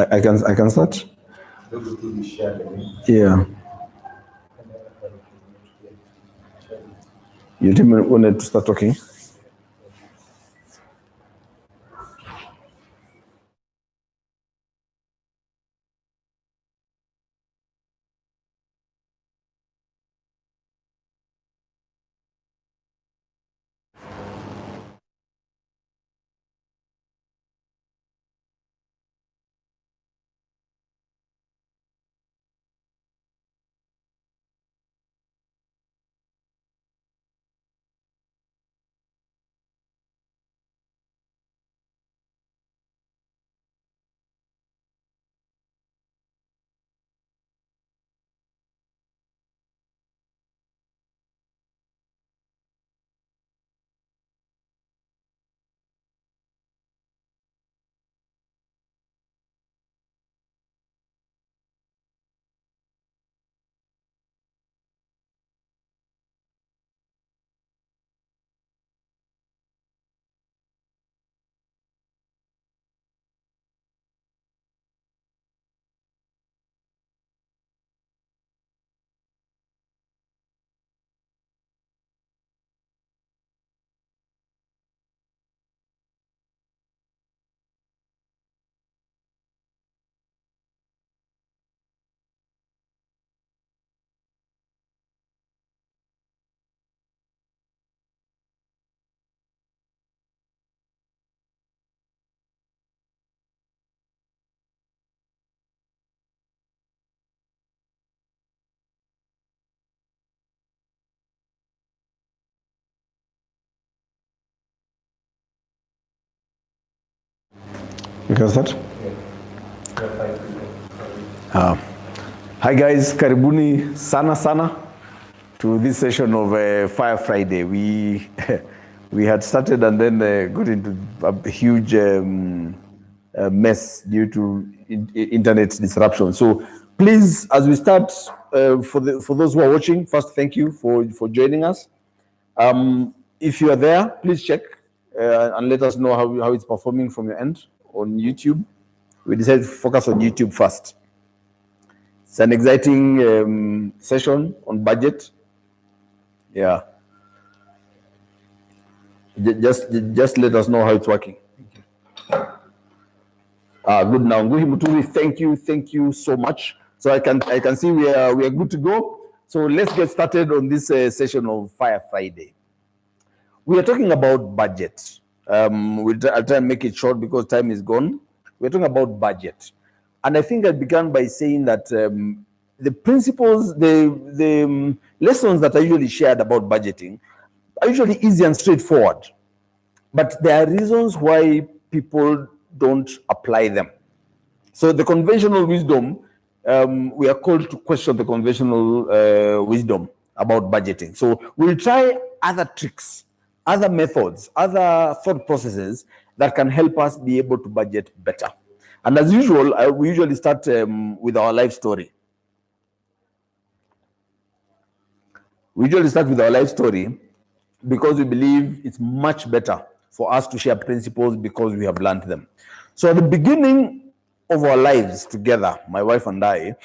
I can start. Yeah. You didn't want to start talking. You can start. Hi guys, karibuni sana to this session of Fire Friday. We we had started and then got into a huge mess due to internet disruption. So please, as we start, for those who are watching, first thank you for joining us. If you are there, please check and let us know how it's performing from your end on YouTube. We decided to focus on YouTube first. It's an exciting session on budget. Yeah. Just let us know how it's working. Good now. Nguhi Muturi, thank you so much. So I can see we are good to go. So let's get started on this session of Fire Friday. We are talking about budget. I'll try and make it short because time is gone. We're talking about budget. And I think I began by saying that the principles, the lessons that are usually shared about budgeting are usually easy and straightforward. But there are reasons why people don't apply them. So the conventional wisdom, we are called to question the conventional wisdom about budgeting. So we'll try other tricks, other methods, other thought processes that can help us be able to budget better. And as usual, we usually start with our life story. We usually start with our life story because we believe it's much better for us to share principles because we have learned them. So at the beginning of our lives together, my wife and I,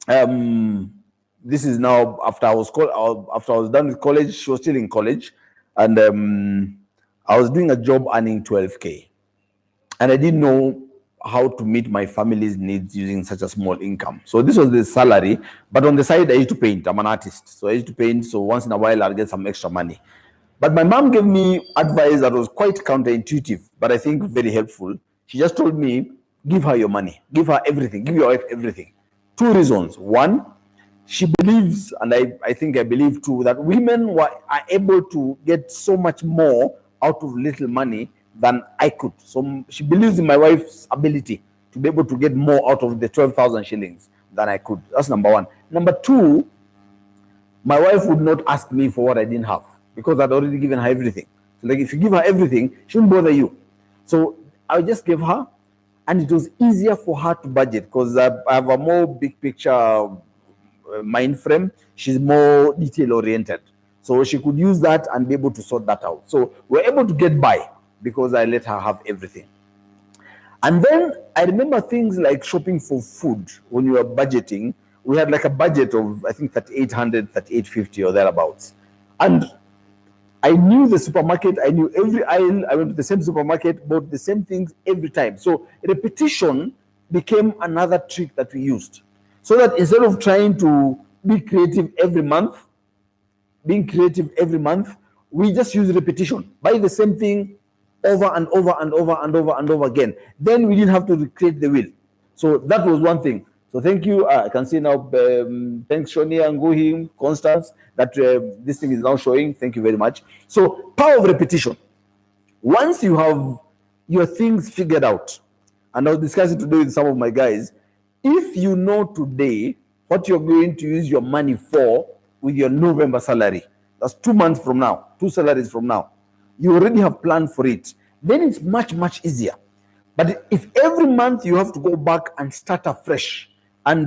this is now after I was done with college. She was still in college, and I was doing a job earning 12K, and I didn't know how to meet my family's needs using such a small income. So this was the salary, but on the side I used to paint. I'm an artist, so I used to paint. So once in a while I'll get some extra money. But my mom gave me advice that was quite counterintuitive, but I think very helpful. She just told me, give her your money, give her everything, give your wife everything. Two reasons. One, she believes, and I think I believe too, that women are able to get so much more out of little money than I could. So she believes in my wife's ability to be able to get more out of the 12,000 shillings than I could. That's number one. Number two, my wife would not ask me for what I didn't have because I'd already given her everything. So like if you give her everything, she won't bother you. So I just gave her, and it was easier for her to budget because I have a more big picture mind frame. She's more detail oriented. So she could use that and be able to sort that out. So we're able to get by because I let her have everything. And then I remember things like shopping for food. When you were budgeting, we had like a budget of, I think, 3,800, 3,850 or thereabouts. And I knew the supermarket, I knew every aisle. I went to the same supermarket, bought the same things every time. So repetition became another trick that we used. So that instead of trying to be creative every month, we just use repetition. Buy the same thing over and over and over and over and over again. Then we didn't have to recreate the wheel. So that was one thing. So thank you. I can see now. Thanks, Shonia and Gohim, Constance, that this thing is now showing. Thank you very much. So power of repetition. Once you have your things figured out, and I was discussing today with some of my guys, if you know today what you're going to use your money for with your November salary, that's 2 months from now, 2 salaries from now, you already have planned for it, then it's much, much easier. But if every month you have to go back and start afresh and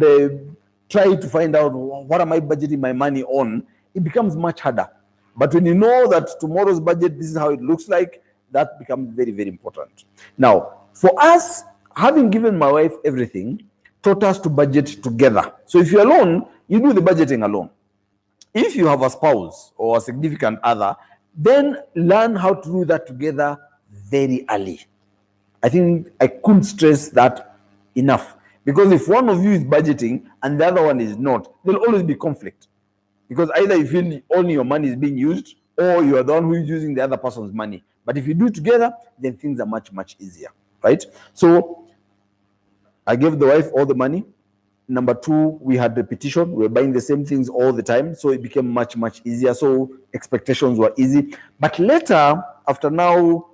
try to find out what am I budgeting my money on, it becomes much harder. But when you know that tomorrow's budget, this is how it looks like, that becomes very, very important. Now, for us, having given my wife everything, taught us to budget together. So if you're alone, you do the budgeting alone. If you have a spouse or a significant other, then learn how to do that together very early. I think I couldn't stress that enough, because if one of you is budgeting and the other one is not, there'll always be conflict, because either you feel only your money is being used or you are the one who is using the other person's money. But if you do it together, then things are much, much easier, right? So I gave the wife all the money. Number two, we had repetition. We were buying the same things all the time, so it became much, much easier. So expectations were easy. But later, after now,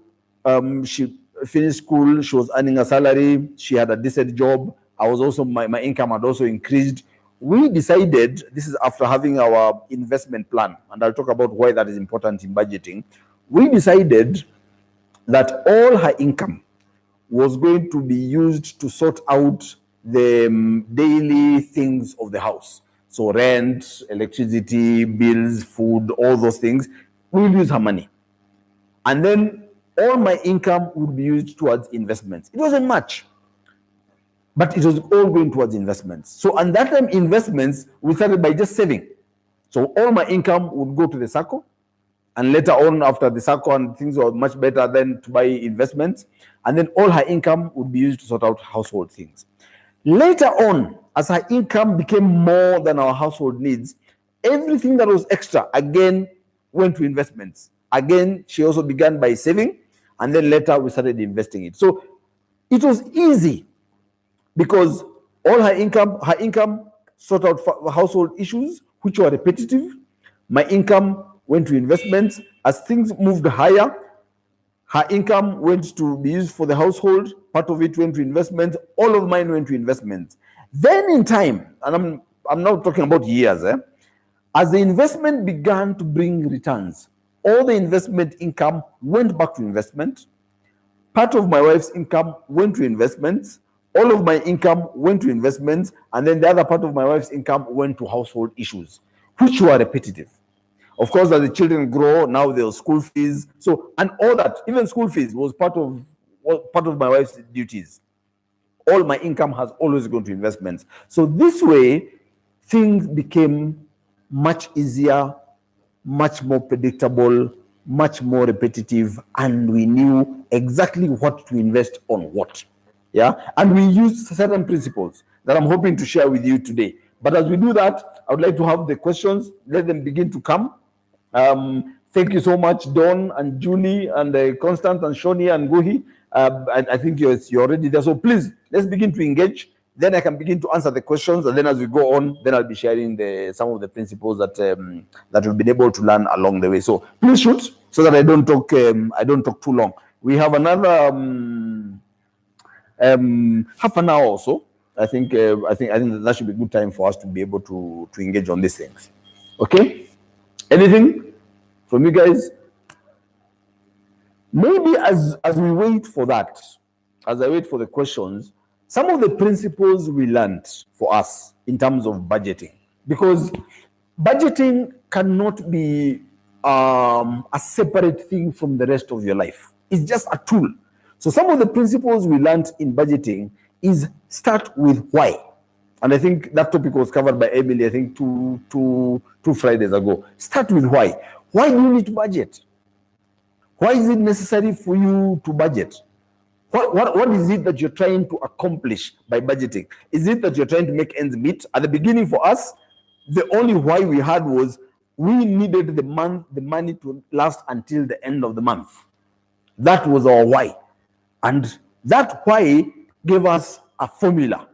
she finished school, she was earning a salary, she had a decent job. I was also, my income had also increased. We decided, this is after having our investment plan, and I'll talk about why that is important in budgeting. We decided that all her income was going to be used to sort out the daily things of the house. So rent, electricity, bills, food, all those things. We'll use her money. And then all my income would be used towards investments. It wasn't much, but it was all going towards investments. So at that time, investments, we started by just saving. So all my income would go to the circle, and later on, after the circle and things were much better, then to buy investments, and then all her income would be used to sort out household things. Later on, as her income became more than our household needs, everything that was extra again went to investments. Again, she also began by saving, and then later we started investing it. So it was easy because all her income sort out household issues which were repetitive. My income went to investments. As things moved higher, her income went to be used for the household. Part of it went to investments. All of mine went to investments. Then in time, and I'm not talking about years, as the investment began to bring returns, all the investment income went back to investment. Part of my wife's income went to investments. All of my income went to investments. And then the other part of my wife's income went to household issues, which were repetitive. Of course, as the children grow, now there's school fees. So, and all that, even school fees was part of my wife's duties. All my income has always gone to investments. So this way, things became much easier, much more predictable, much more repetitive, and we knew exactly what to invest on what. Yeah, and we used certain principles that I'm hoping to share with you today. But as we do that, I would like to have the questions. Let them begin to come. Thank you so much, Dawn and Julie and Constant and Shoni and Gohi. I think you're already there. So please, let's begin to engage. Then I can begin to answer the questions, and then as we go on, then I'll be sharing some of the principles that that we've been able to learn along the way. So please shoot, so that I don't talk too long. We have another half an hour or so. I think that should be a good time for us to be able to engage on these things. Okay. Anything from you guys? Maybe as we wait for that, as I wait for the questions, some of the principles we learned for us in terms of budgeting, because budgeting cannot be a separate thing from the rest of your life. It's just a tool. So some of the principles we learned in budgeting is start with why. And I think that topic was covered by Emily, I think two Fridays ago. Start with why. Why do you need to budget? Why is it necessary for you to budget? What is it that you're trying to accomplish by budgeting? Is it that you're trying to make ends meet? At the beginning for us, the only why we had was we needed the money to last until the end of the month. That was our why. And that why gave us a formula,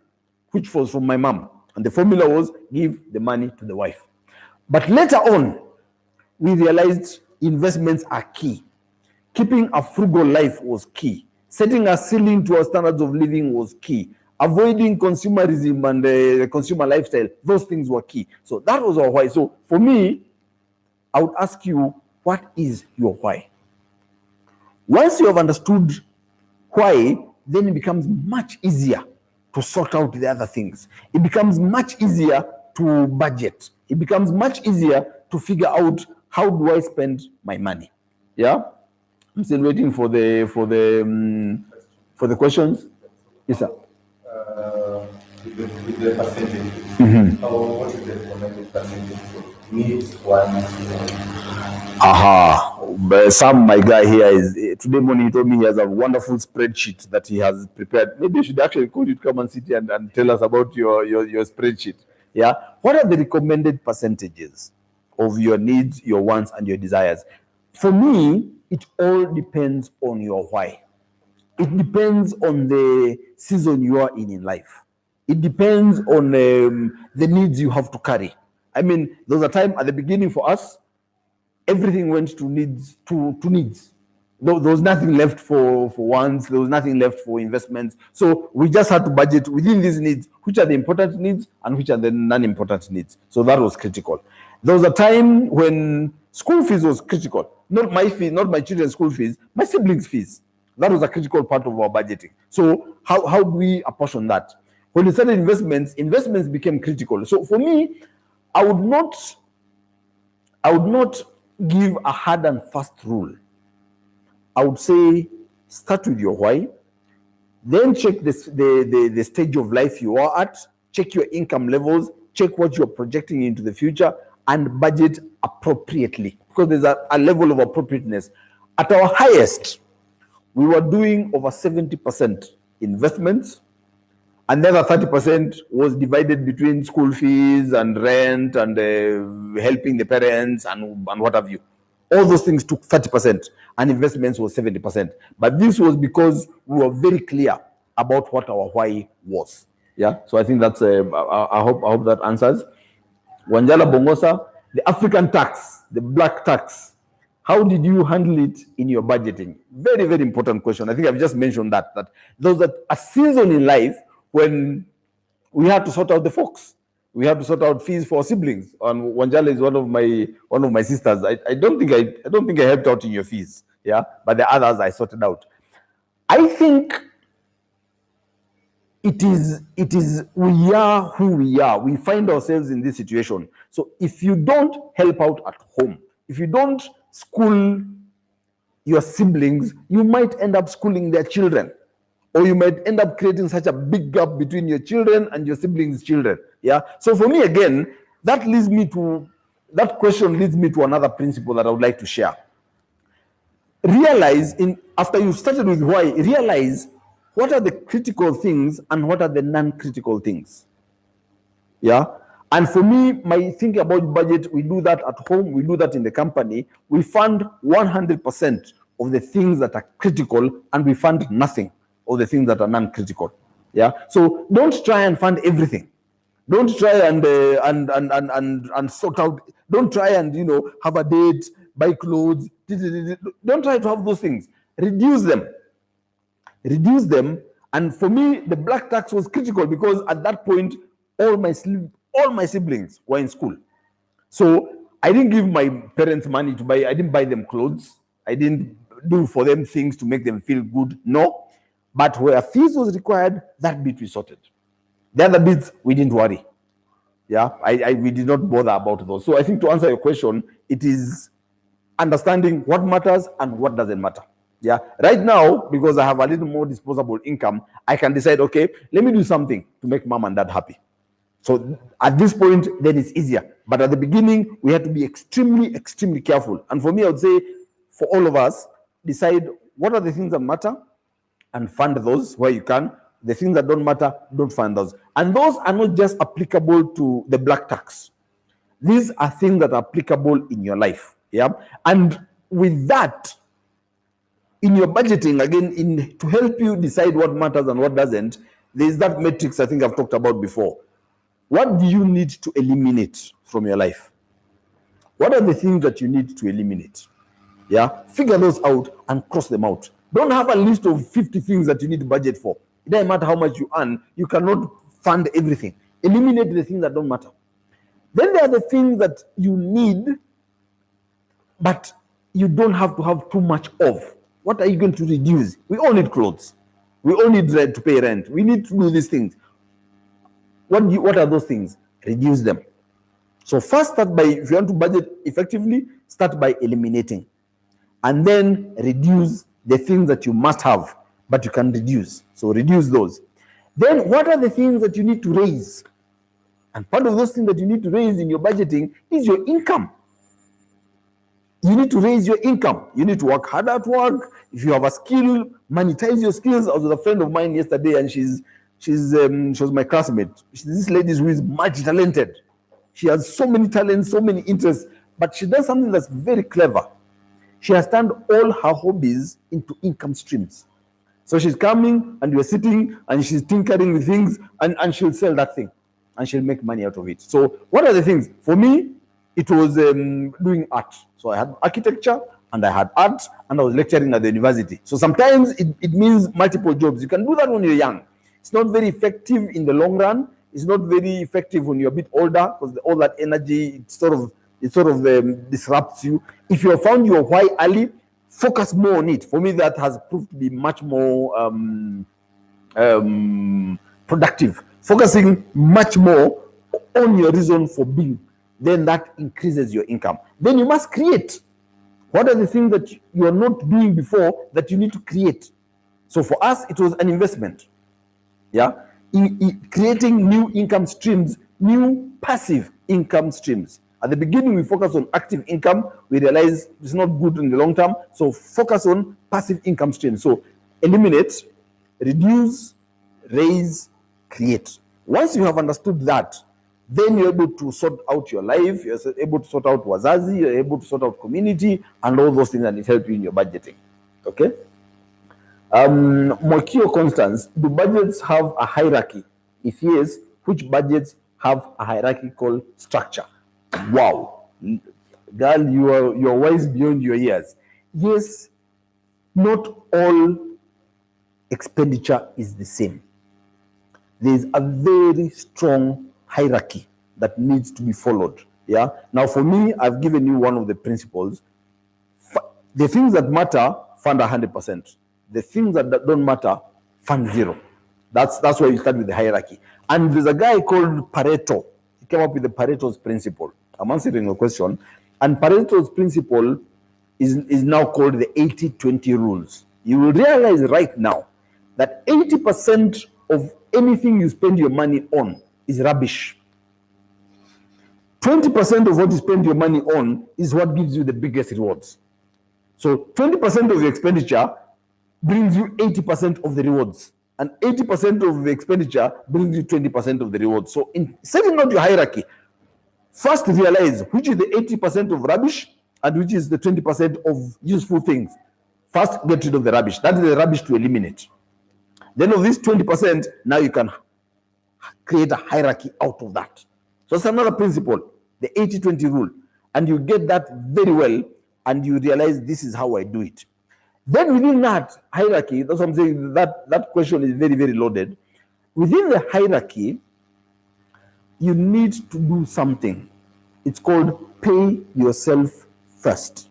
which was from my mom. And the formula was give the money to the wife. But later on, we realized investments are key. Keeping a frugal life was key. Setting a ceiling to our standards of living was key. Avoiding consumerism and the consumer lifestyle, those things were key. So that was our why. So for me, I would ask you, what is your why? Once you have understood why, then it becomes much easier to sort out the other things. It becomes much easier to budget. It becomes much easier to figure out, how do I spend my money? Yeah? I'm still waiting for the questions. Yes, sir. With the percentage, what is the recommended percentage for needs, wants? Sam, my guy here, is today morning he told me he has a wonderful spreadsheet that he has prepared. Maybe you should actually call you to come and sit here and tell us about your spreadsheet. Yeah. What are the recommended percentages of your needs, your wants, and your desires? For me, it all depends on your why. It depends on the season you are in life. It depends on the needs you have to carry. I mean, there was a time at the beginning for us, everything went to needs. There was nothing left for wants. There was nothing left for investments. So we just had to budget within these needs, which are the important needs and which are the non-important needs. So that was critical. There was a time when school fees was critical. Not my fee, not my children's school fees, my siblings' fees. That was a critical part of our budgeting. So how do we apportion that? When we started investments became critical. So for me, I would not give a hard and fast rule. I would say start with your why, then check the stage of life you are at, check your income levels, check what you're projecting into the future, and budget appropriately, because there's a level of appropriateness. At our highest, we were doing over 70% investments, and the other 30% was divided between school fees and rent and helping the parents and what have you. All those things took 30%, and investments was 70%. But this was because we were very clear about what our why was. Yeah, so I think that's I hope that answers. Wanjala Bongosa, the African tax, the black tax. How did you handle it in your budgeting? Very, very important question. I think I've just mentioned that there was a season in life when we had to sort out the folks. We had to sort out fees for siblings. And Wanjala is one of my sisters. I don't think I helped out in your fees. Yeah, but the others I sorted out. I think it is we are who we are. We find ourselves in this situation. So if you don't help out at home, if you don't school your siblings, you might end up schooling their children, or you might end up creating such a big gap between your children and your siblings' children. Yeah. So for me, again, that question leads me to another principle that I would like to share. Realize after you've started with why, realize what are the critical things and what are the non-critical things. Yeah. And for me, my thinking about budget, we do that at home, we do that in the company. We fund 100% of the things that are critical, and we fund nothing of the things that are non-critical. Yeah. So don't try and fund everything. Don't try and sort out. Don't try and have a date, buy clothes. Don't try to have those things. Reduce them. And for me, the black tax was critical because at that point, all my siblings were in school. So I didn't give my parents money to buy. I didn't buy them clothes. I didn't do for them things to make them feel good. No. But where fees was required, that bit we sorted. The other bits, we didn't worry. Yeah, we did not bother about those. So I think to answer your question, it is understanding what matters and what doesn't matter. Yeah. Right now, because I have a little more disposable income, I can decide, okay, let me do something to make mom and dad happy. So at this point, then it's easier. But at the beginning, we had to be extremely, extremely careful. And for me, I would say, for all of us, decide what are the things that matter and fund those where you can. The things that don't matter, don't fund those. And those are not just applicable to the black tax. These are things that are applicable in your life. Yeah. And with that, in your budgeting, again, to help you decide what matters and what doesn't, there's that matrix I think I've talked about before. What do you need to eliminate from your life? What are the things that you need to eliminate? Yeah, figure those out and cross them out. Don't have a list of 50 things that you need to budget for. It doesn't matter how much you earn, you cannot fund everything. Eliminate the things that don't matter. Then there are the things that you need, but you don't have to have too much of. What are you going to reduce? We all need clothes. We all need to pay rent. We need to do these things. What are those things? Reduce them. So first start by, if you want to budget effectively, start by eliminating. And then reduce the things that you must have, but you can reduce. So reduce those. Then what are the things that you need to raise? And part of those things that you need to raise in your budgeting is your income. You need to raise your income. You need to work hard at work. If you have a skill, monetize your skills. I was with a friend of mine yesterday, and she was my classmate. This lady who is multi-talented. She has so many talents, so many interests, but she does something that's very clever. She has turned all her hobbies into income streams. So she's coming and you're sitting and she's tinkering with things, and she'll sell that thing and she'll make money out of it. So what are the things? For me, it was doing art. So I had architecture and I had art, and I was lecturing at the university. So sometimes it means multiple jobs. You can do that when you're young. It's not very effective in the long run. It's not very effective when you're a bit older, because all that energy, it sort of disrupts you. If you have found your why early, focus more on it. For me, that has proved to be much more productive. Focusing much more on your reason for being, then that increases your income. Then you must create. What are the things that you are not doing before that you need to create? So for us, it was an investment. Yeah, in creating new income streams, new passive income streams. At the beginning, we focus on active income. We realize it's not good in the long term. So focus on passive income streams. So eliminate, reduce, raise, create. Once you have understood that, then you're able to sort out your life. You're able to sort out wazazi. You're able to sort out community and all those things that help you in your budgeting. Okay. Mcharo Constance, do budgets have a hierarchy? If yes, which budgets have a hierarchical structure? Wow, girl, you are wise beyond your years. Yes, not all expenditure is the same. There is a very strong hierarchy that needs to be followed. Yeah. Now, for me, I've given you one of the principles. The things that matter, fund 100%. The things that don't matter, fund 0. That's why you start with the hierarchy. And there's a guy called Pareto. He came up with the Pareto's principle. I'm answering your question. And Pareto's principle is now called the 80-20 rules. You will realize right now that 80% of anything you spend your money on is rubbish. 20% of what you spend your money on is what gives you the biggest rewards. So 20% of your expenditure brings you 80% of the rewards, and 80% of the expenditure brings you 20% of the rewards. So in setting out your hierarchy, first realize which is the 80% of rubbish and which is the 20% of useful things. First, get rid of the rubbish. That is the rubbish to eliminate. Then of this 20%, now you can create a hierarchy out of that. So it's another principle, the 80-20 rule. And you get that very well, and you realize this is how I do it. Then within that hierarchy, that's what I'm saying, that question is very, very loaded. Within the hierarchy, you need to do something. It's called pay yourself first.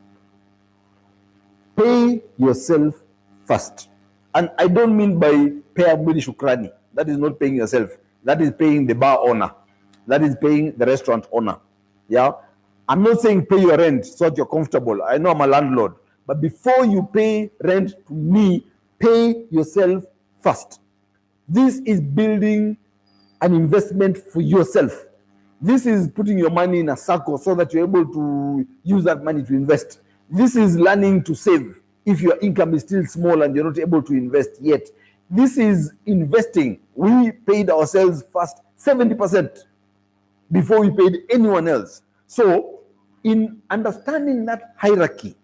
Pay yourself first. And I don't mean by pay abudi shukrani. That is not paying yourself. That is paying the bar owner. That is paying the restaurant owner. Yeah. I'm not saying pay your rent so that you're comfortable. I know I'm a landlord. but before you pay rent to me, pay yourself first. This is building an investment for yourself. This is putting your money in a circle so that you're able to use that money to invest. This is learning to save if your income is still small and you're not able to invest yet. This is investing. We paid ourselves first 70% before we paid anyone else. So in understanding that hierarchy,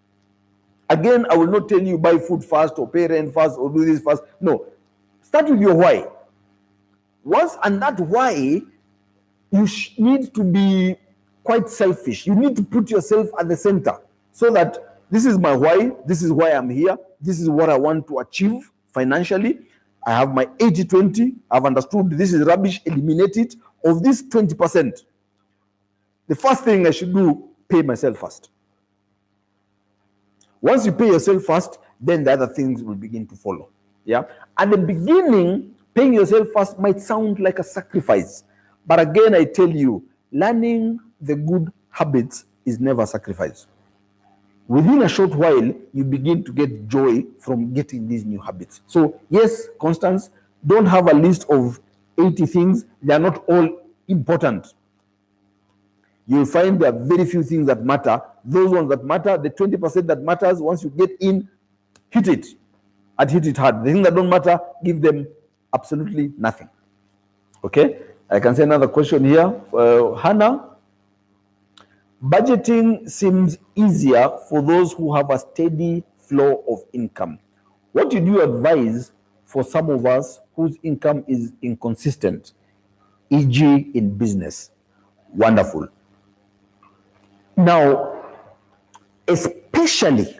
again, I will not tell you buy food first or pay rent first or do this first. No, start with your why. Once and that why, you need to be quite selfish. You need to put yourself at the center so that this is my why, this is why I'm here, this is what I want to achieve financially. I have my 80-20, I've understood this is rubbish, eliminate it. Of this 20%, the first thing I should do, pay myself first. Once you pay yourself first, then the other things will begin to follow. Yeah. At the beginning, paying yourself first might sound like a sacrifice. But again, I tell you, learning the good habits is never a sacrifice. Within a short while, you begin to get joy from getting these new habits. So yes, Constance, don't have a list of 80 things. They are not all important. You'll find there are very few things that matter. Those ones that matter, the 20% that matters, once you get in, hit it and hit it hard. The things that don't matter, give them absolutely nothing. Okay, I can say another question here. Hannah, budgeting seems easier for those who have a steady flow of income. What did you advise for some of us whose income is inconsistent, e.g. in business? Wonderful. Now, especially,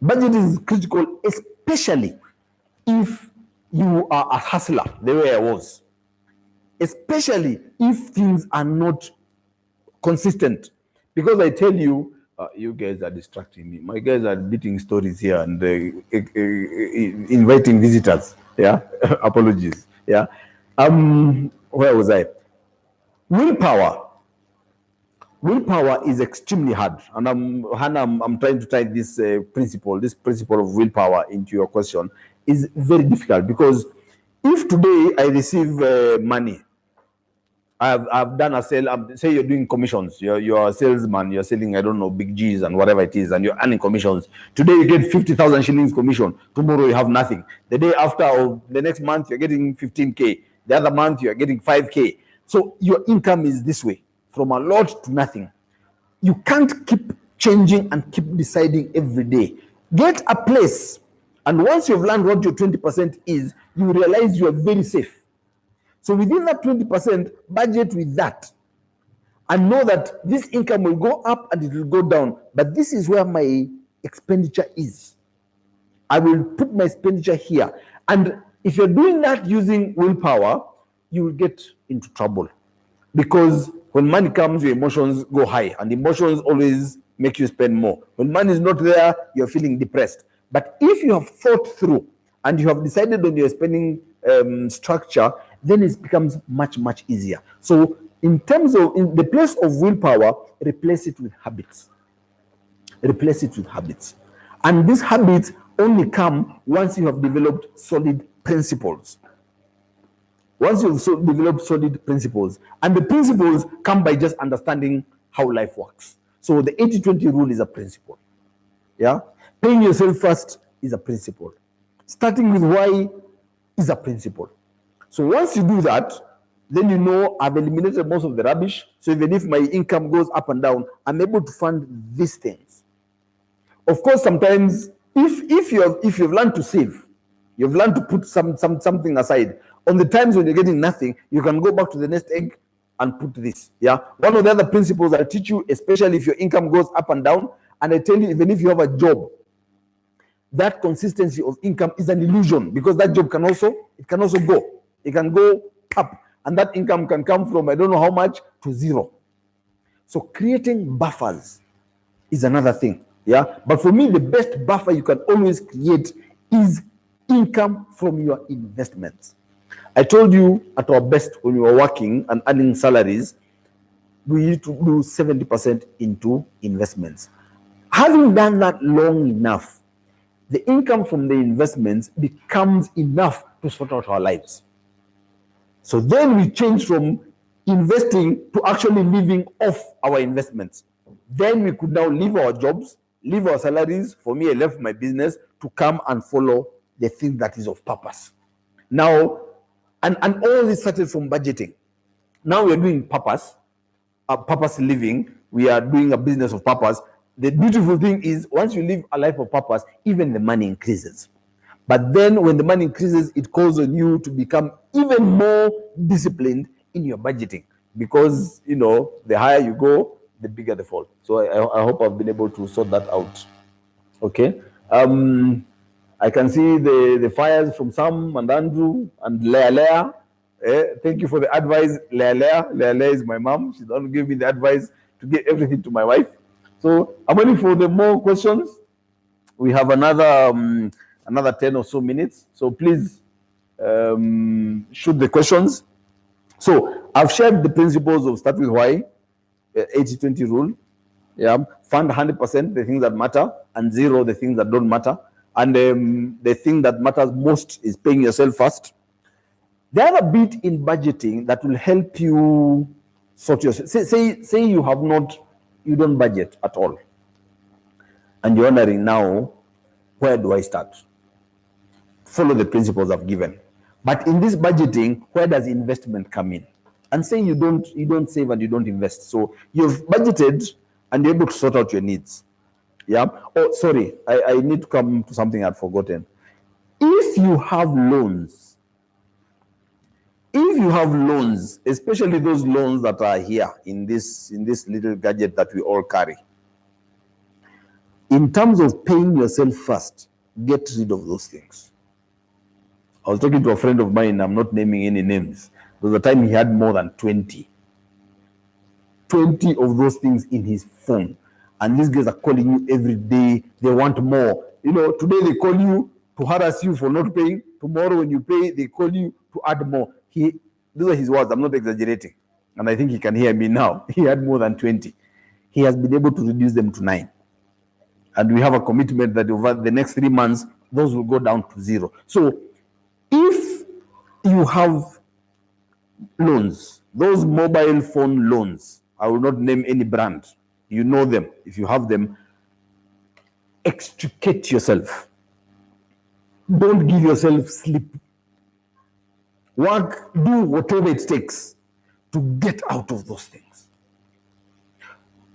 budgeting is critical, especially if you are a hustler, the way I was. Especially if things are not consistent. Because I tell you, you guys are distracting me. My guys are beating stories here and inviting visitors. Yeah, apologies. Yeah, where was I? Willpower. Willpower is extremely hard, and I'm trying to tie this principle of willpower into your question is very difficult, because if today I receive money, I've done a sale. Say you're doing commissions. You're a salesman. You're selling, I don't know, big G's and whatever it is, and you're earning commissions. Today you get 50,000 shillings commission. Tomorrow you have nothing. The day after or the next month you're getting 15K. The other month you're getting 5K. So your income is this way, from a lot to nothing. You can't keep changing and keep deciding every day. Get a place, and once you've learned what your 20% is, you realize you are very safe. So within that 20%, budget with that and know that this income will go up and it will go down, but this is where my expenditure is. I will put my expenditure here. And if you're doing that using willpower, you will get into trouble, because when money comes, your emotions go high, and emotions always make you spend more. When money is not there, you're feeling depressed. But if you have thought through and you have decided on your spending structure, then it becomes much, much easier. So in terms of, in the place of willpower, replace it with habits. Replace it with habits. And these habits only come once you have developed solid principles. Once you've developed solid principles, and the principles come by just understanding how life works. So the 80-20 rule is a principle. Yeah, paying yourself first is a principle. Starting with why is a principle. So once you do that, then you know I've eliminated most of the rubbish. So even if my income goes up and down, I'm able to fund these things. Of course, sometimes if you've learned to save, you've learned to put something aside. On the times when you're getting nothing, you can go back to the nest egg and put this. Yeah. One of the other principles I teach you, especially if your income goes up and down, and I tell you, even if you have a job, that consistency of income is an illusion, because that job can also go. It can go up, and that income can come from I don't know how much to zero. So creating buffers is another thing. Yeah. But for me, the best buffer you can always create is income from your investments. I told you at our best, when we were working and earning salaries, we need to do 70% into investments. Having done that long enough, the income from the investments becomes enough to sort out our lives. So then we change from investing to actually living off our investments. Then we could now leave our jobs, leave our salaries. For me, I left my business to come and follow the thing that is of purpose. Now, and all this started from budgeting. Now we are doing purpose living. We are doing a business of purpose. The beautiful thing is, once you live a life of purpose, even the money increases. But then when the money increases, it calls on you to become even more disciplined in your budgeting, because the higher you go, the bigger the fall. So I hope I've been able to sort that out. Okay. I can see the fires from Sam and Andrew and Lea. Thank you for the advice, Lea. Lea is my mom. She don't give me the advice to give everything to my wife. So I'm waiting for the more questions. We have another 10 or so minutes. So please shoot the questions. So I've shared the principles of start with why, 80-20 rule. Yeah, fund 100% the things that matter and 0 the things that don't matter. And the thing that matters most is paying yourself first. The other bit in budgeting that will help you sort yourself. Say you don't budget at all, and you're wondering now, where do I start? Follow the principles I've given. But in this budgeting, where does investment come in? And say you don't save and you don't invest. So you've budgeted and you're able to sort out your needs. Yeah. Oh, sorry, I need to come to something I'd forgotten. If you have loans, especially those loans that are here in this little gadget that we all carry, in terms of paying yourself first, get rid of those things. I was talking to a friend of mine, I'm not naming any names. There was a time he had more than 20 of those things in his phone. And these guys are calling you every day. They want more. Today they call you to harass you for not paying. Tomorrow when you pay, they call you to add more. These are his words. I'm not exaggerating. And I think he can hear me now. He had more than 20. He has been able to reduce them to 9. And we have a commitment that over the next 3 months, those will go down to 0. So if you have loans, those mobile phone loans, I will not name any brand. You know them. If you have them, extricate yourself. Don't give yourself sleep. Work, do whatever it takes to get out of those things.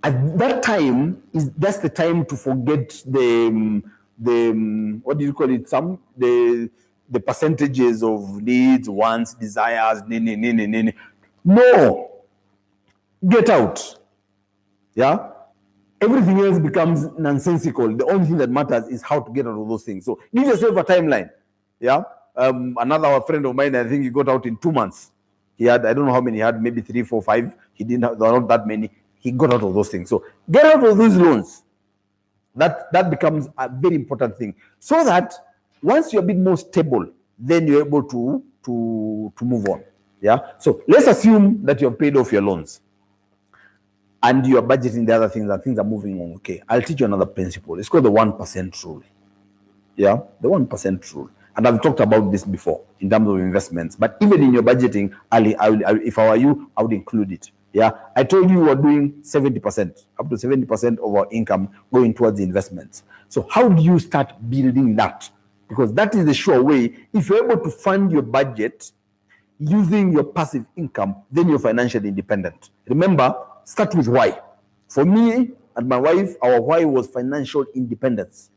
At that time, that's the time to forget the what do you call it? The percentages of needs, wants, desires, No. Get out. Yeah? Everything else becomes nonsensical. The only thing that matters is how to get out of those things. So give yourself a timeline. Yeah? Another friend of mine, I think he got out in 2 months. He had, I don't know how many he had, maybe 3, 4, 5. He didn't have, there are not that many. He got out of those things. So get out of those loans. That becomes a very important thing. So that once you're a bit more stable, then you're able to move on. Yeah. So let's assume that you have paid off your loans and you are budgeting the other things and things are moving on. Okay. I'll teach you another principle. It's called the 1% rule. Yeah. The 1% rule. And I've talked about this before in terms of investments, but even in your budgeting, if I were you, I would include it. Yeah. I told you we're doing 70%, up to 70% of our income going towards investments. So how do you start building that? Because that is the sure way. If you're able to fund your budget using your passive income, then you're financially independent. Remember, start with why. For me and my wife, our why was financial independence.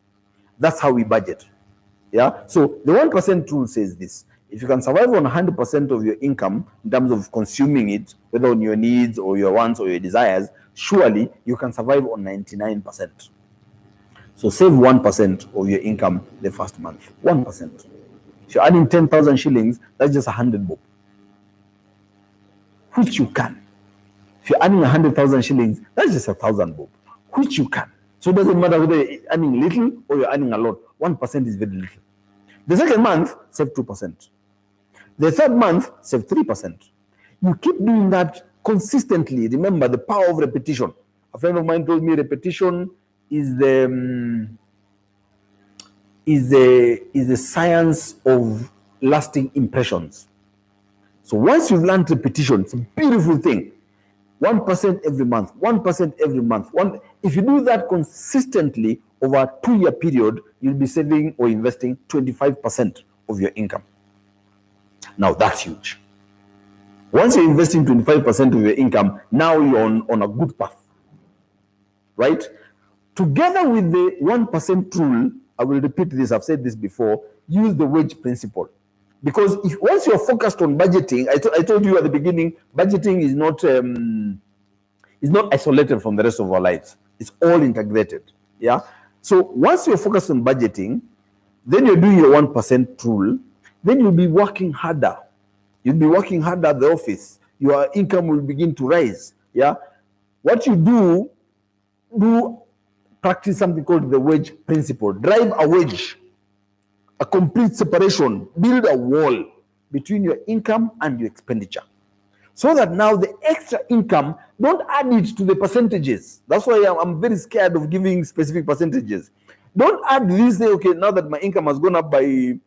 That's how we budget. Yeah. So the 1% rule says this: if you can survive on 100% of your income in terms of consuming it, whether on your needs or your wants or your desires, surely you can survive on 99%. So save 1% of your income the first month. 1%. If you're earning 10,000 shillings, that's just 100 bob, which you can. If you're earning 100,000 shillings, that's just 1,000 bob, which you can. So it doesn't matter whether you're earning little or you're earning a lot. 1% is very little. The second month, save 2%. The third month, save 3%. You keep doing that consistently. Remember the power of repetition. A friend of mine told me repetition is the science of lasting impressions. So once you've learned repetition, it's a beautiful thing. 1% every month, 1% every month. If you do that consistently over a 2-year period, you'll be saving or investing 25% of your income. Now that's huge. Once you're investing 25% of your income, now you're on a good path, right? Together with the 1% rule, I will repeat this, I've said this before, use the wage principle. Because once you're focused on budgeting, I told you at the beginning, budgeting is not isolated from the rest of our lives. It's all integrated. Yeah. So once you're focused on budgeting, then you're doing your 1% rule, then you'll be working harder. You'll be working harder at the office. Your income will begin to rise. Yeah. What you do practice something called the wage principle. Drive a wedge, a complete separation, build a wall between your income and your expenditure. So that now the extra income, don't add it to the percentages. That's why I'm very scared of giving specific percentages. Don't add this, say, okay, now that my income has gone up by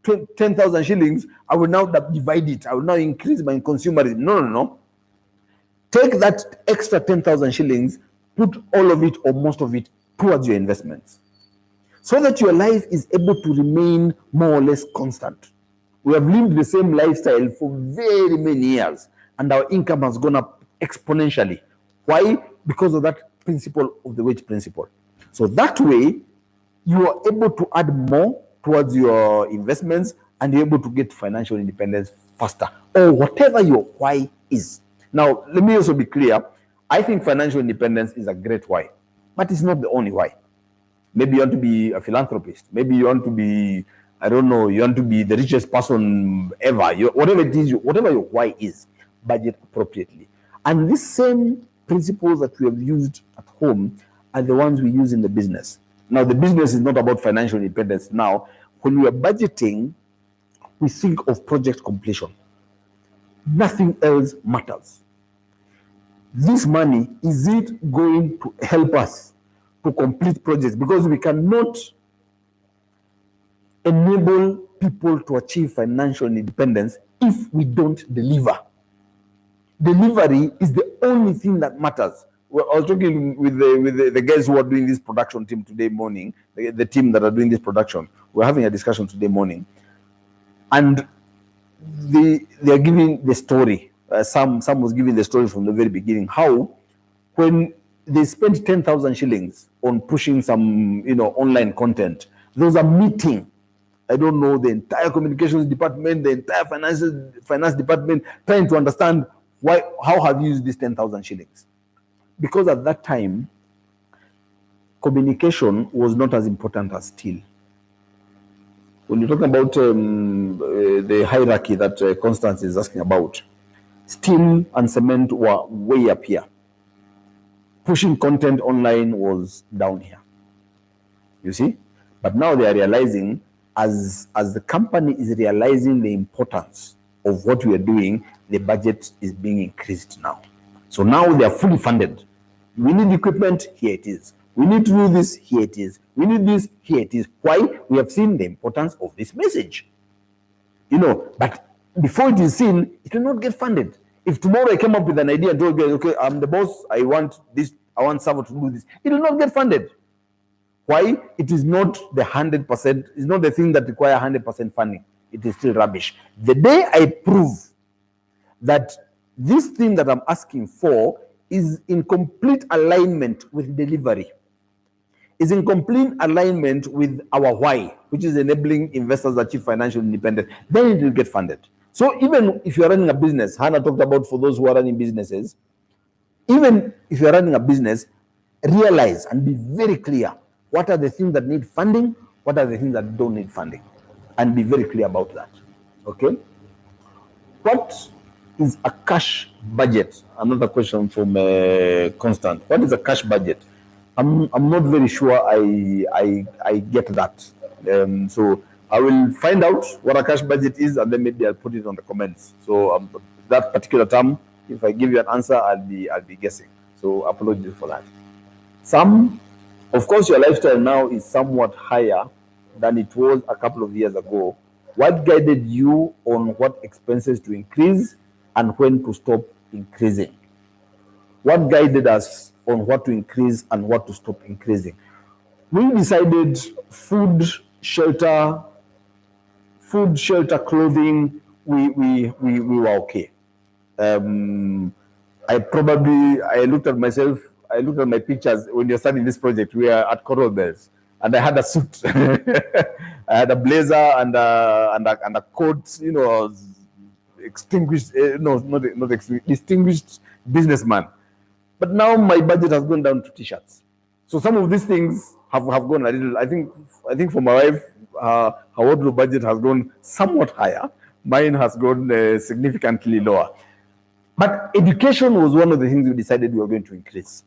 10,000 shillings, I will now divide it. I will now increase my consumerism. No. Take that extra 10,000 shillings, put all of it or most of it towards your investments, so that your life is able to remain more or less constant. We have lived the same lifestyle for very many years, and our income has gone up exponentially. Why? Because of that principle of the wage principle. So that way, you are able to add more towards your investments, and you're able to get financial independence faster, or whatever your why is. Now, let me also be clear. I think financial independence is a great why, but it's not the only why. Maybe you want to be a philanthropist. Maybe you want to be, I don't know, you want to be the richest person ever. Whatever it is, whatever your why is, budget appropriately. And these same principles that we have used at home are the ones we use in the business. Now, the business is not about financial independence. Now, when we are budgeting, we think of project completion. Nothing else matters. This money, is it going to help us to complete projects? Because we cannot enable people to achieve financial independence if we don't deliver. Delivery is the only thing that matters. Well, I was talking with the guys who are doing this production team today morning, the team that are doing this production. We're having a discussion today morning, and they are giving the story. Some was giving the story from the very beginning, how when they spent 10,000 shillings on pushing some online content, there was a meeting. I don't know, the entire communications department, the entire finance department, trying to understand how have you used this 10,000 shillings. Because at that time, communication was not as important as steel. When you're talking about the hierarchy that Constance is asking about, steel and cement were way up here. Pushing content online was down here. You see? But now they are realizing, as the company is realizing the importance of what we are doing, the budget is being increased now. So now they are fully funded. We need equipment, here it is. We need to do this, here it is. We need this, here it is. Why? We have seen the importance of this message. But before it is seen, it will not get funded. If tomorrow I came up with an idea and told you, okay, I'm the boss, I want this, I want someone to do this, it will not get funded. Why? It is not the 100%, it's not the thing that require 100% funding. It is still rubbish. The day I prove that this thing that I'm asking for is in complete alignment with delivery, is in complete alignment with our why, which is enabling investors to achieve financial independence, then it will get funded. So even if you're running a business, Hannah talked about for those who are running businesses, even if you're running a business, realize and be very clear what are the things that need funding, what are the things that don't need funding, and be very clear about that. Okay? What is a cash budget? Another question from Constant. What is a cash budget? I'm not very sure I get that. So I will find out what a cash budget is, and then maybe I'll put it on the comments. So that particular term, if I give you an answer, I'll be guessing. So apologies for that. Some Of course, your lifestyle now is somewhat higher than it was a couple of years ago. What guided you on what expenses to increase and when to stop increasing? What guided us on what to increase and what to stop increasing? We decided food, shelter, clothing, we were okay. I looked at myself, I looked at my pictures when you're starting this project. We are at Coral Bells, and I had a suit, I had a blazer and a coat. You know, I was extinguished. No, not extinguished, distinguished businessman. But now my budget has gone down to t-shirts. So some of these things have gone a little. I think for my wife, her wardrobe budget has gone somewhat higher. Mine has gone significantly lower. But education was one of the things we decided we were going to increase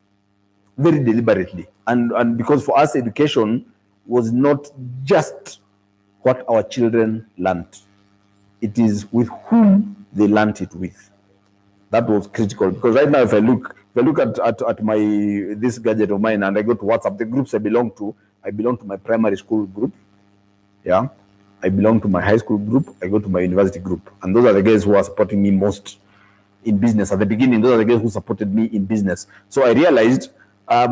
very deliberately. And because for us, education was not just what our children learned, it is with whom they learned it with. That was critical, because right now, if I look at my this gadget of mine and I go to WhatsApp, the groups I belong to my primary school group. Yeah. I belong to my high school group, I go to my university group. And those are the guys who are supporting me most in business. At the beginning, those are the guys who supported me in business. So I realized I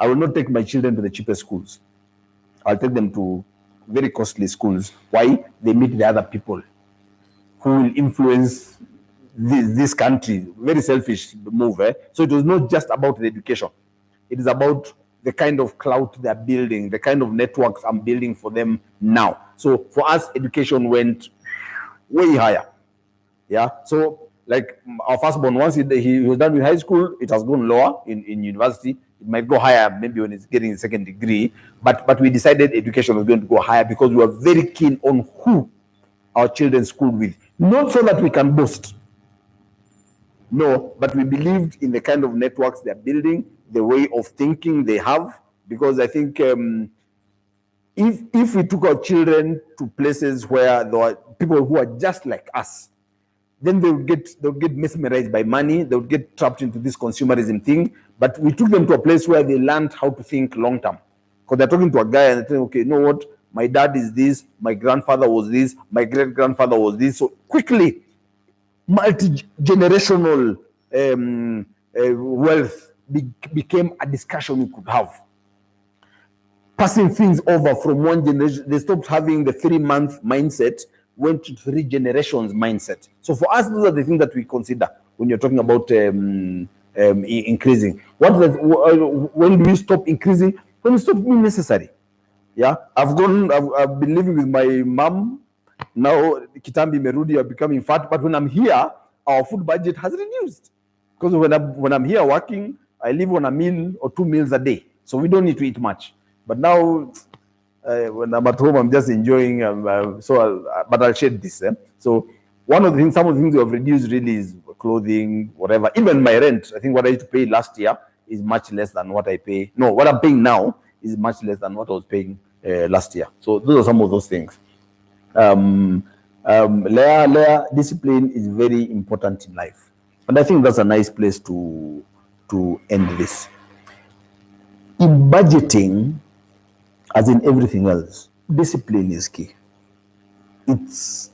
will not take my children to the cheapest schools. I'll take them to very costly schools. Why? They meet the other people who will influence this country. Very selfish move. So it was not just about the education. It is about the kind of clout they're building, the kind of networks I'm building for them now. So for us, education went way higher. Yeah. So like our firstborn, once he was done with high school, it has gone lower in university. It might go higher maybe when it's getting a second degree. But we decided education was going to go higher because we were very keen on who our children schooled with. Not so that we can boast. No, but we believed in the kind of networks they're building, the way of thinking they have, because I think if we took our children to places where there are people who are just like us, then they'll get mesmerized by money, they'll get trapped into this consumerism thing. But we took them to a place where they learned how to think long term. Because they're talking to a guy and they're saying, okay, you know what? My dad is this, my grandfather was this, my great grandfather was this. So quickly, multi-generational wealth became a discussion we could have. Passing things over from one generation, they stopped having the 3-month mindset, went to 3 generations mindset. So for us, those are the things that we consider when you're talking about increasing. When do we stop increasing? When we stop being necessary. Yeah, I've been living with my mom. Now Kitambi Merudi are becoming fat, but when I'm here, our food budget has reduced. Because when I'm here working, I live on a meal or 2 meals a day. So we don't need to eat much. But now when I'm at home, I'm just enjoying. But I'll share this. So some of the things we have reduced really is clothing, whatever. Even my rent, I think what I used to pay last year is much less than what I pay. No, what I'm paying now is much less than what I was paying last year. So those are some of those things. Discipline is very important in life, and I think that's a nice place to end this. In budgeting, as in everything else, discipline is key. It's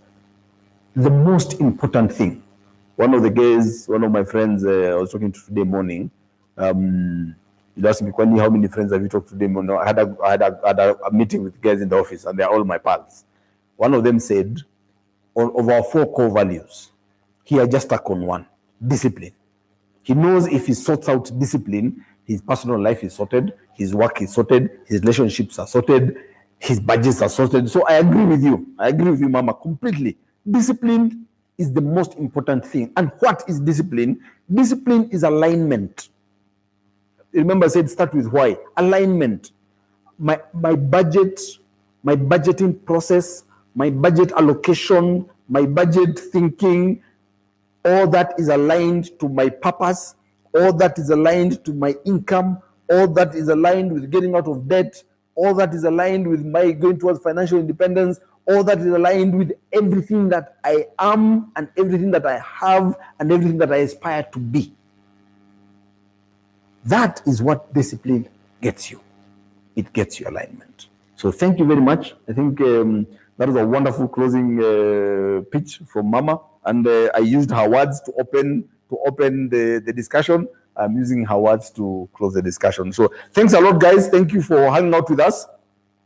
the most important thing. One of my friends, I was talking to today morning, he asked me, Kwani, how many friends have you talked to today morning? I had a meeting with guys in the office, and they're all my pals. One of them said, of our 4 core values, he had just stuck on one: discipline. He knows if he sorts out discipline, his personal life is sorted, his work is sorted, his relationships are sorted, his budgets are sorted. So I agree with you. Mama, completely. Discipline is the most important thing. And what is discipline? Discipline is alignment. Remember, I said start with why. Alignment. My budget, my budgeting process, my budget allocation, my budget thinking, all that is aligned to my purpose, all that is aligned to my income, all that is aligned with getting out of debt, all that is aligned with my going towards financial independence, all that is aligned with everything that I am and everything that I have and everything that I aspire to be. That is what discipline gets you. it gets you alignment. So thank you very much. I think that was a wonderful closing pitch from Mama, and I used her words to open the discussion. I'm using her words to close the discussion. So thanks a lot, guys. Thank you for hanging out with us.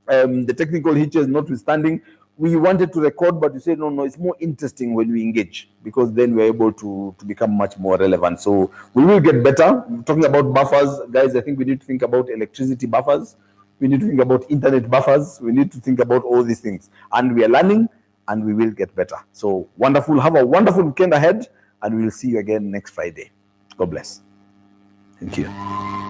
The technical hitches notwithstanding, we wanted to record, but we said no, it's more interesting when we engage, because then we're able to become much more relevant. So we will get better. We're talking about buffers, guys. I think we need to think about electricity buffers. We need to think about internet buffers. We need to think about all these things, and we are learning, and we will get better. So wonderful. Have a wonderful weekend ahead, and we'll see you again next Friday. God bless. Thank you.